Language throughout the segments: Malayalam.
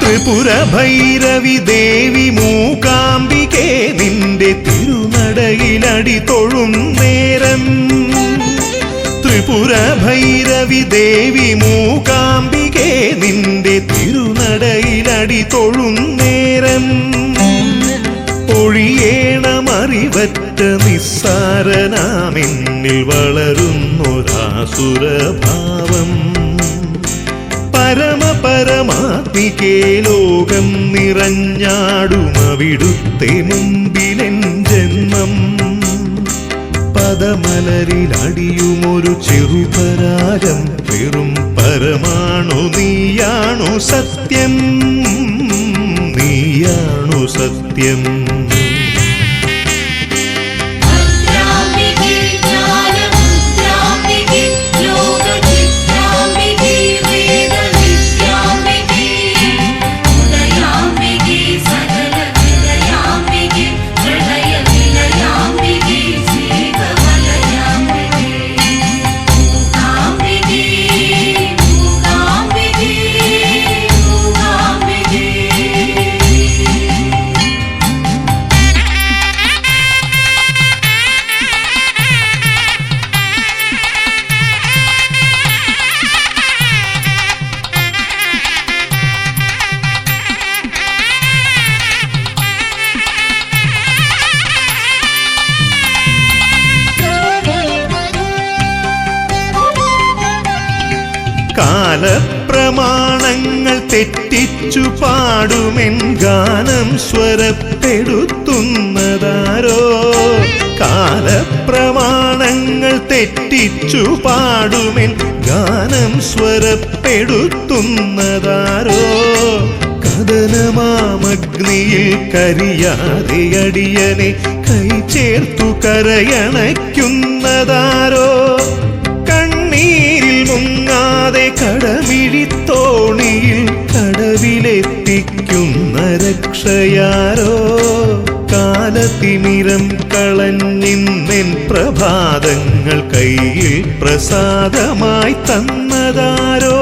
ത്രിപുര ഭൈരവി ദേവി മൂകാംബികേ നിന്റെ തിരുനടയിലടി തൊഴും നേരം. ത്രിപുര ഭൈരവി ദേവി മൂകാംബികേ നിന്റെ തിരുനടയിലടി തൊഴും നേരം. ഒഴിയേണമറിവറ്റ നിസ്സാരനാമെന്നിൽ വളരുന്നൊരാസുരഭാവം. പരമപരമാത്മികേ ലോകം നിറഞ്ഞാടുമവിടുത്തെ മുമ്പിലെൻ ജന്മം. പദമലരിലടിയുമൊരു ചെറുപരാഗം വെറും പരമാണു നീയാണു സത്യം, നീയാണു സത്യം. കാലപ്രമാണങ്ങൾ തെറ്റിച്ചു പാടുമെൻ ഗാനം സ്വരപ്പെടുത്തുന്നതാരോ. കാലപ്രമാണങ്ങൾ തെറ്റിച്ചു പാടുമെൻ ഗാനം സ്വരപ്പെടുത്തുന്നതാരോ. കഥനമാമഗ്നിയിൽ കരിയാതെ അടിയനെ കൈ ചേർത്തു കരയണയ്ക്കുന്നതാരോ. കണ്ണീരിൽ മുങ്ങാതെ കടമിഴിത്തോണിയിൽ കടവിലെത്തിക്കുന്ന രക്ഷയാരോ. കാലത്തിമിരം കളഞ്ഞിന്നെൻ പ്രഭാതങ്ങൾ കയ്യിൽ പ്രസാദമായി തന്നതാരോ.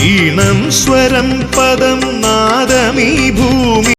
ഈണം സ്വരം പദം നാദമീ ഭൂമി